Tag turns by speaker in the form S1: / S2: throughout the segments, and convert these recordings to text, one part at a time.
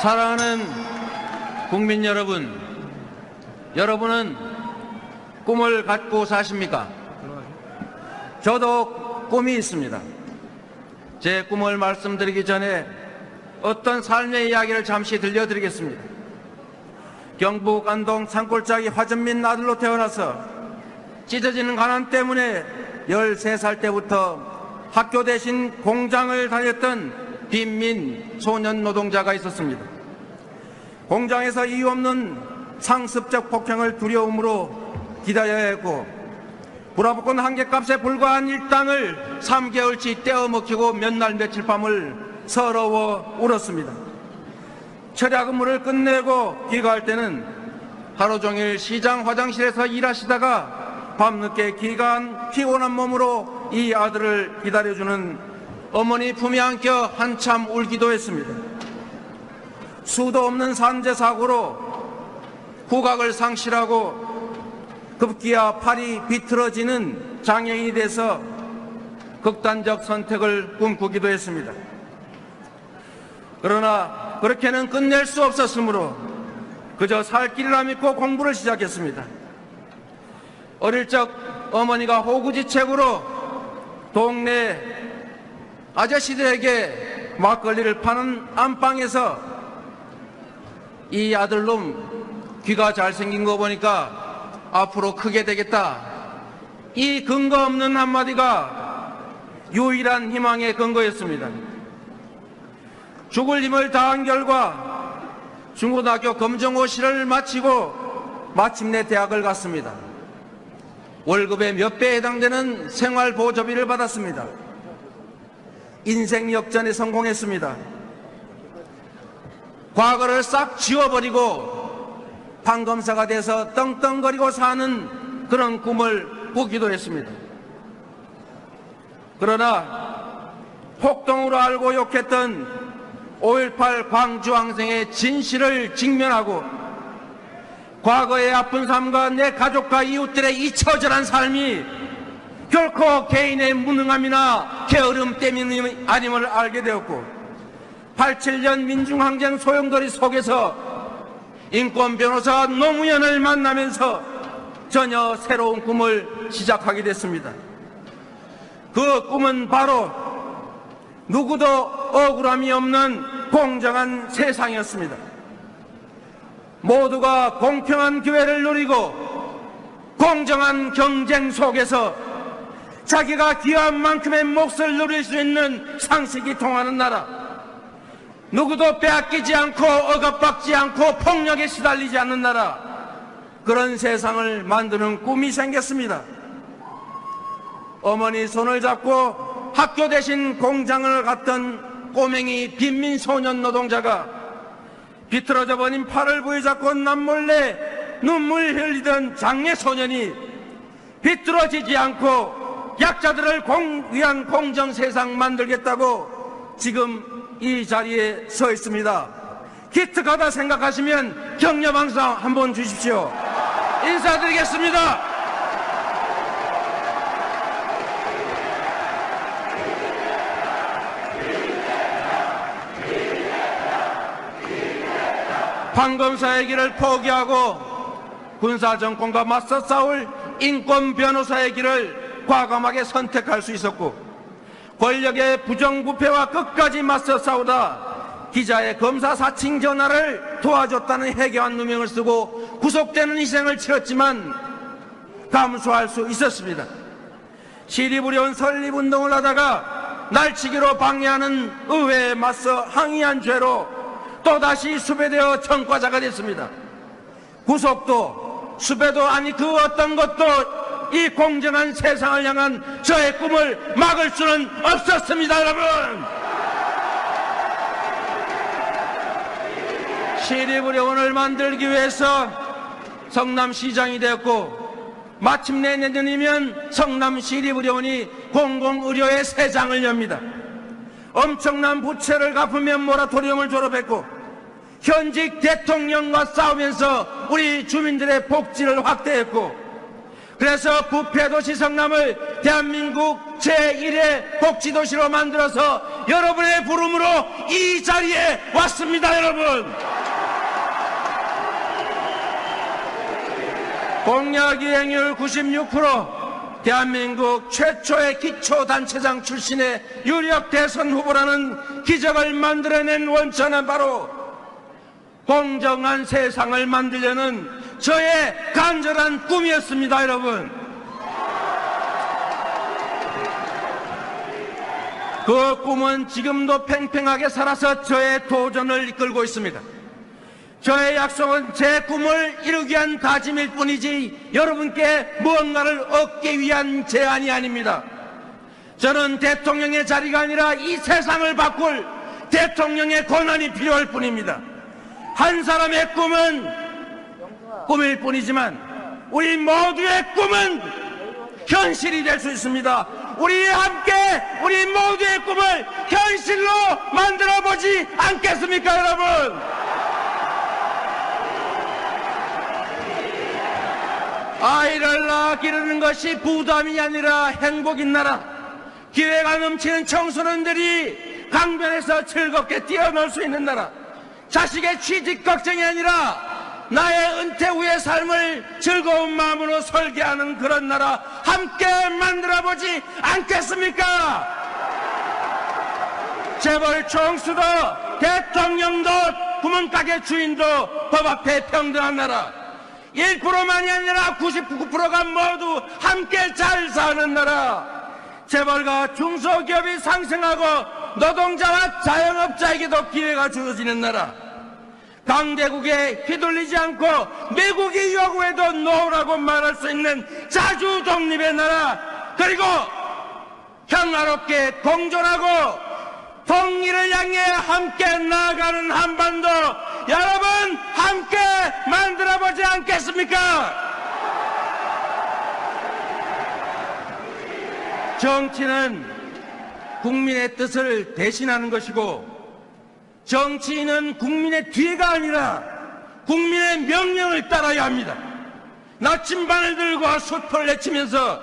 S1: 사랑하는 국민 여러분, 여러분은 꿈을 갖고 사십니까? 저도 꿈이 있습니다. 제 꿈을 말씀드리기 전에 어떤 삶의 이야기를 잠시 들려드리겠습니다. 경북 안동 산골짜기 화전민 아들로 태어나서 찢어지는 가난 때문에 13살 때부터 학교 대신 공장을 다녔던 빈민 소년 노동자가 있었습니다. 공장에서 이유 없는 상습적 폭행을 두려움으로 기다려야 했고, 불화복권 한 개 값에 불과한 일당을 3개월치 떼어먹히고 몇 날 며칠 밤을 서러워 울었습니다. 철야 근무를 끝내고 귀가할 때는 하루 종일 시장 화장실에서 일하시다가 밤늦게 귀가한 피곤한 몸으로 이 아들을 기다려주는 어머니 품에 안겨 한참 울기도 했습니다. 수도 없는 산재 사고로 후각을 상실하고 급기야 팔이 비틀어지는 장애인이 돼서 극단적 선택을 꿈꾸기도 했습니다. 그러나 그렇게는 끝낼 수 없었으므로 그저 살 길이라 믿고 공부를 시작했습니다. 어릴 적 어머니가 호구지책으로 동네 아저씨들에게 막걸리를 파는 안방에서 이 아들놈 귀가 잘생긴 거 보니까 앞으로 크게 되겠다, 이 근거 없는 한마디가 유일한 희망의 근거였습니다. 죽을 힘을 다한 결과 중고등학교 검정고시를 마치고 마침내 대학을 갔습니다. 월급의 몇 배에 해당되는 생활보조비를 받았습니다. 인생 역전에 성공했습니다. 과거를 싹 지워버리고 판검사가 돼서 떵떵거리고 사는 그런 꿈을 꾸기도 했습니다. 그러나 폭동으로 알고 욕했던 5.18 광주항쟁의 진실을 직면하고 과거의 아픈 삶과 내 가족과 이웃들의 이 처절한 삶이 결코 개인의 무능함이나 게으름 때문이 아님을 알게 되었고, 87년 민중항쟁 소용돌이 속에서 인권 변호사 노무현을 만나면서 전혀 새로운 꿈을 시작하게 됐습니다. 그 꿈은 바로 누구도 억울함이 없는 공정한 세상이었습니다. 모두가 공평한 기회를 누리고 공정한 경쟁 속에서 자기가 기여한 만큼의 몫을 누릴 수 있는 상식이 통하는 나라, 누구도 빼앗기지 않고 억압받지 않고 폭력에 시달리지 않는 나라, 그런 세상을 만드는 꿈이 생겼습니다. 어머니 손을 잡고 학교 대신 공장을 갔던 꼬맹이 빈민 소년 노동자가 비틀어져 버린 팔을 부여잡고 남몰래 눈물 흘리던 장애 소년이 비틀어지지 않고 약자들을 위한 공정 세상 만들겠다고 지금 이 자리에 서 있습니다. 기특하다 생각하시면 격려방송 한번 주십시오. 인사드리겠습니다. 판검사의 길을 포기하고 군사정권과 맞서 싸울 인권 변호사의 길을 과감하게 선택할 수 있었고, 권력의 부정부패와 끝까지 맞서 싸우다 기자의 검사 사칭 전화를 도와줬다는 해괴한 누명을 쓰고 구속되는 희생을 치렀지만 감수할 수 있었습니다. 시리부려운 설립운동을 하다가 날치기로 방해하는 의회에 맞서 항의한 죄로 또다시 수배되어 청과자가 됐습니다. 구속도 수배도 아니 그 어떤 것도 이 공정한 세상을 향한 저의 꿈을 막을 수는 없었습니다. 여러분, 시립의료원을 만들기 위해서 성남시장이 되었고, 마침내 내년이면 성남시립의료원이 공공의료의 새 장을 엽니다. 엄청난 부채를 갚으며 모라토리움을 졸업했고, 현직 대통령과 싸우면서 우리 주민들의 복지를 확대했고, 그래서 부패도시 성남을 대한민국 제1의 복지도시로 만들어서 여러분의 부름으로 이 자리에 왔습니다. 여러분, 공약 이행률 96%, 대한민국 최초의 기초단체장 출신의 유력 대선 후보라는 기적을 만들어낸 원천은 바로 공정한 세상을 만들려는 저의 간절한 꿈이었습니다. 여러분, 그 꿈은 지금도 팽팽하게 살아서 저의 도전을 이끌고 있습니다. 저의 약속은 제 꿈을 이루기 위한 다짐일 뿐이지 여러분께 무언가를 얻기 위한 제안이 아닙니다. 저는 대통령의 자리가 아니라 이 세상을 바꿀 대통령의 권한이 필요할 뿐입니다. 한 사람의 꿈은 꿈일 뿐이지만 우리 모두의 꿈은 현실이 될 수 있습니다. 우리 함께 우리 모두의 꿈을 현실로 만들어보지 않겠습니까, 여러분? 아이를 낳아 기르는 것이 부담이 아니라 행복인 나라, 기회가 넘치는 청소년들이 강변에서 즐겁게 뛰어놀 수 있는 나라, 자식의 취직 걱정이 아니라 나의 은퇴 후의 삶을 즐거운 마음으로 설계하는 그런 나라 함께 만들어보지 않겠습니까? 재벌 총수도 대통령도 구멍가게 주인도 법 앞에 평등한 나라, 1%만이 아니라 99%가 모두 함께 잘 사는 나라, 재벌과 중소기업이 상생하고 노동자와 자영업자에게도 기회가 주어지는 나라, 강대국에 휘둘리지 않고 미국이 요구해도 노라고 말할 수 있는 자주 독립의 나라, 그리고 평화롭게 공존하고 통일을 향해 함께 나아가는 한반도, 여러분 함께 만들어보지 않겠습니까? 정치는 국민의 뜻을 대신하는 것이고 정치인은 국민의 뒤가 아니라 국민의 명령을 따라야 합니다. 나침반을 들고 숫포를 내치면서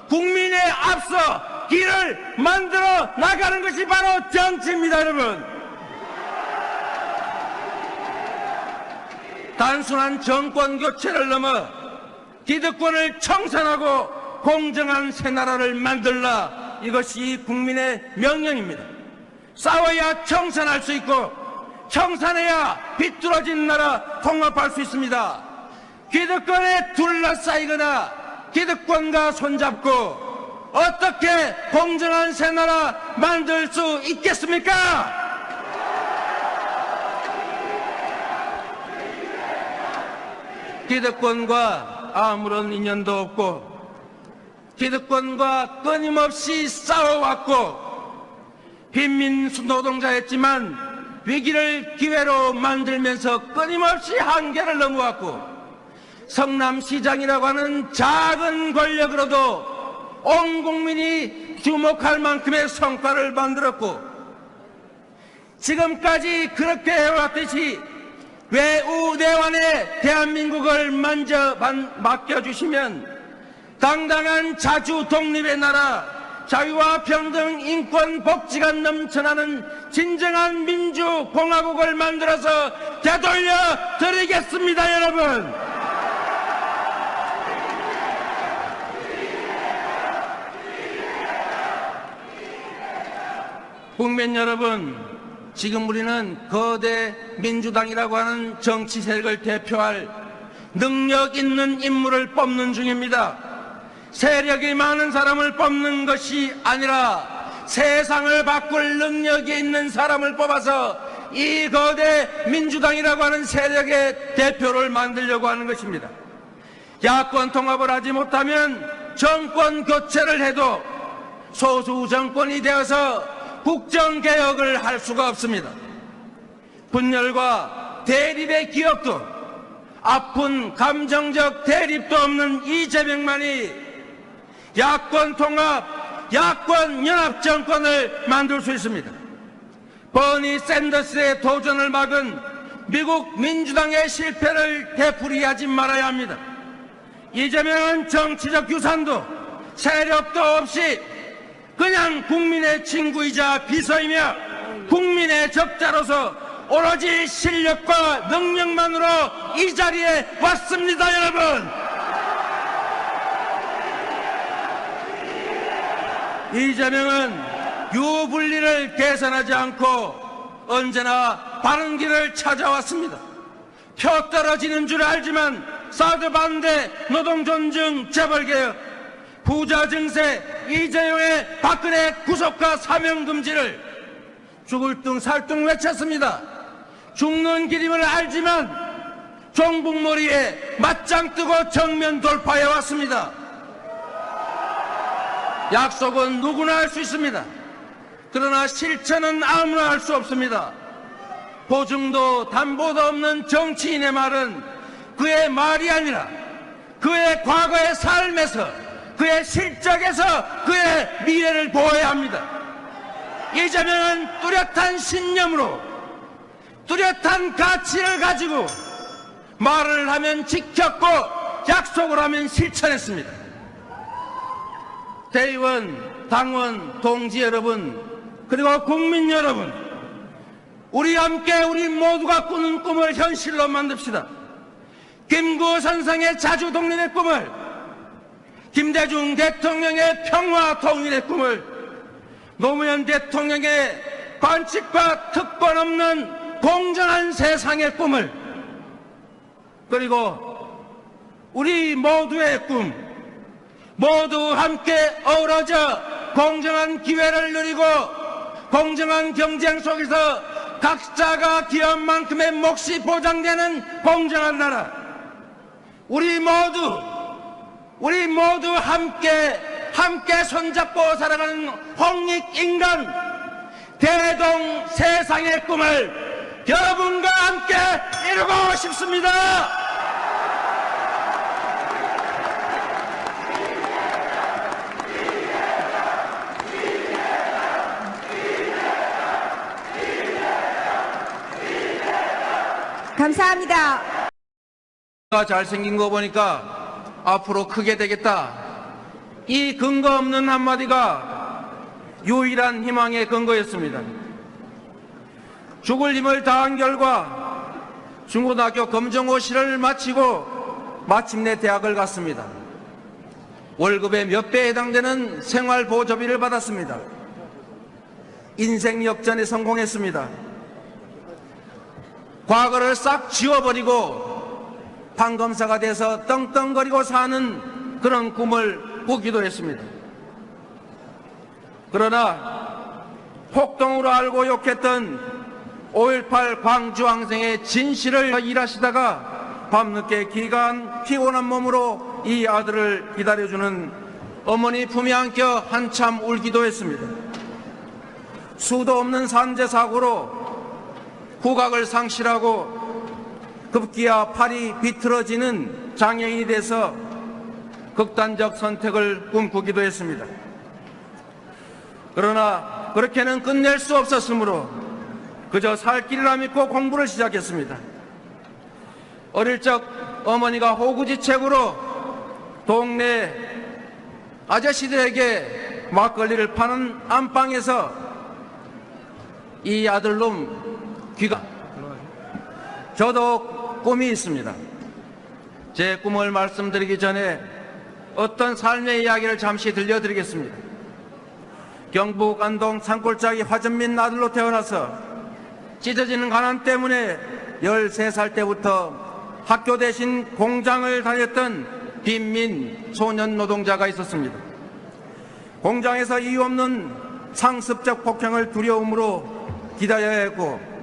S1: 국민의 앞서 길을 만들어 나가는 것이 바로 정치입니다. 여러분, 단순한 정권 교체를 넘어 기득권을 청산하고 공정한 새 나라를 만들라, 이것이 국민의 명령입니다. 싸워야 청산할 수 있고 청산해야 비뚤어진 나라 통합할 수 있습니다. 기득권에 둘러싸이거나 기득권과 손잡고 어떻게 공정한 새 나라 만들 수 있겠습니까? 기득권과 아무런 인연도 없고 기득권과 끊임없이 싸워왔고 빈민수 노동자였지만 위기를 기회로 만들면서 끊임없이 한계를 넘어왔고 성남시장이라고 하는 작은 권력으로도 온 국민이 주목할 만큼의 성과를 만들었고 지금까지 그렇게 해왔듯이 외우 내환에 대한민국을 맡겨주시면 당당한 자주 독립의 나라, 자유와 평등, 인권, 복지가 넘쳐나는 진정한 민주공화국을 만들어서 되돌려 드리겠습니다. 여러분, 국민 여러분, 지금 우리는 거대 민주당이라고 하는 정치 세력을 대표할 능력 있는 인물을 뽑는 중입니다. 세력이 많은 사람을 뽑는 것이 아니라 세상을 바꿀 능력이 있는 사람을 뽑아서 이 거대 민주당이라고 하는 세력의 대표를 만들려고 하는 것입니다. 야권 통합을 하지 못하면 정권 교체를 해도 소수 정권이 되어서 국정개혁을 할 수가 없습니다. 분열과 대립의 기억도 아픈 감정적 대립도 없는 이재명만이 야권 통합, 야권 연합 정권을 만들 수 있습니다. 버니 샌더스의 도전을 막은 미국 민주당의 실패를 되풀이하지 말아야 합니다. 이재명은 정치적 유산도 세력도 없이 그냥 국민의 친구이자 비서이며 국민의 적자로서 오로지 실력과 능력만으로 이 자리에 왔습니다, 여러분. 이재명은 유불리를 계산하지 않고 언제나 바른 길을 찾아왔습니다. 표 떨어지는 줄 알지만 사드 반대, 노동 존중, 재벌개혁, 부자 증세, 이재용의 박근혜 구속과 사명 금지를 죽을 둥 살 둥 외쳤습니다. 죽는 길임을 알지만 종북몰이에 맞짱 뜨고 정면 돌파해 왔습니다. 약속은 누구나 할 수 있습니다. 그러나 실천은 아무나 할 수 없습니다. 보증도 담보도 없는 정치인의 말은 그의 말이 아니라 그의 과거의 삶에서, 그의 실적에서 그의 미래를 보아야 합니다. 이재명은 뚜렷한 신념으로, 뚜렷한 가치를 가지고 말을 하면 지켰고 약속을 하면 실천했습니다. 대의원, 당원, 동지 여러분, 그리고 국민 여러분, 우리 함께 우리 모두가 꾸는 꿈을 현실로 만듭시다. 김구 선생의 자주 독립의 꿈을, 김대중 대통령의 평화 통일의 꿈을, 노무현 대통령의 관직과 특권 없는 공정한 세상의 꿈을, 그리고 우리 모두의 꿈, 모두 함께 어우러져 공정한 기회를 누리고 공정한 경쟁 속에서 각자가 기여한 만큼의 몫이 보장되는 공정한 나라, 우리 모두 함께 손잡고 살아가는 홍익인간 대동 세상의 꿈을 여러분과 함께 이루고 싶습니다.
S2: 감사합니다.
S1: 잘생긴 거 보니까 앞으로 크게 되겠다. 이 근거 없는 한마디가 유일한 희망의 근거였습니다. 죽을 힘을 다한 결과 중고등학교 검정고시를 마치고 마침내 대학을 갔습니다. 월급의 몇 배에 해당되는 생활보조비를 받았습니다. 인생 역전에 성공했습니다. 과거를 싹 지워버리고 판검사가 돼서 떵떵거리고 사는 그런 꿈을 꾸기도 했습니다. 그러나 폭동으로 알고 욕했던 5.18 광주항쟁의 진실을 일하시다가 밤늦게 기간 피곤한 몸으로 이 아들을 기다려주는 어머니 품에 안겨 한참 울기도 했습니다. 수도 없는 산재 사고로 후각을 상실하고 급기야 팔이 비틀어지는 장애인이 돼서 극단적 선택을 꿈꾸기도 했습니다. 그러나 그렇게는 끝낼 수 없었으므로 그저 살 길이라 믿고 공부를 시작했습니다. 어릴 적 어머니가 호구지책으로 동네 아저씨들에게 막걸리를 파는 안방에서 이 아들놈 귀가, 저도 꿈이 있습니다. 제 꿈을 말씀드리기 전에 어떤 삶의 이야기를 잠시 들려드리겠습니다. 경북 안동 산골짜기 화전민 아들로 태어나서 찢어지는 가난 때문에 13살 때부터 학교 대신 공장을 다녔던 빈민 소년 노동자가 있었습니다. 공장에서 이유 없는 상습적 폭행을 두려움으로 기다려야 했고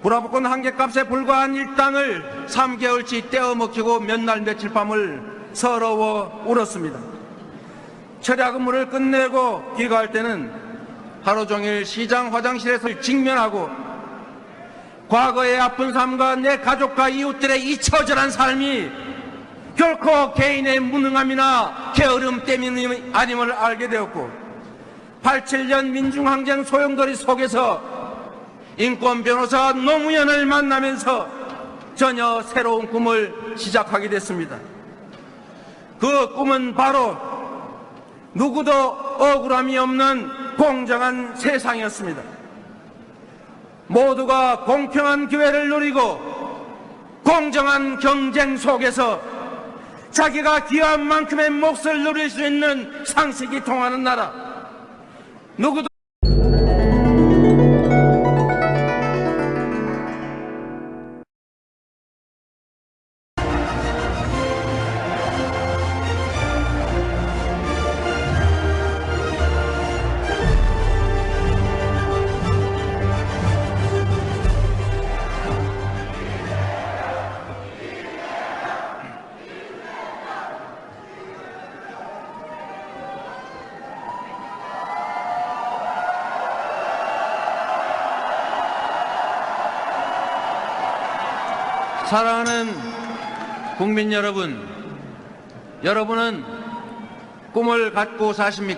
S1: 불화복권 한 개 값에 불과한 일당을 3개월치 떼어먹히고 몇 날 며칠 밤을 서러워 울었습니다. 철야 근무를 끝내고 귀가할 때는 하루 종일 시장 화장실에서 직면하고 과거의 아픈 삶과 내 가족과 이웃들의 잊혀져간 삶이 결코 개인의 무능함이나 게으름 때문이 아님을 알게 되었고 87년 민중항쟁 소용돌이 속에서 인권 변호사 노무현을 만나면서 전혀 새로운 꿈을 시작하게 됐습니다. 그 꿈은 바로 누구도 억울함이 없는 공정한 세상이었습니다. 모두가 공평한 기회를 누리고 공정한 경쟁 속에서 자기가 기여한 만큼의 몫을 누릴 수 있는 상식이 통하는 나라. 누구도 사랑하는 국민 여러분, 여러분은 꿈을 갖고 사십니까?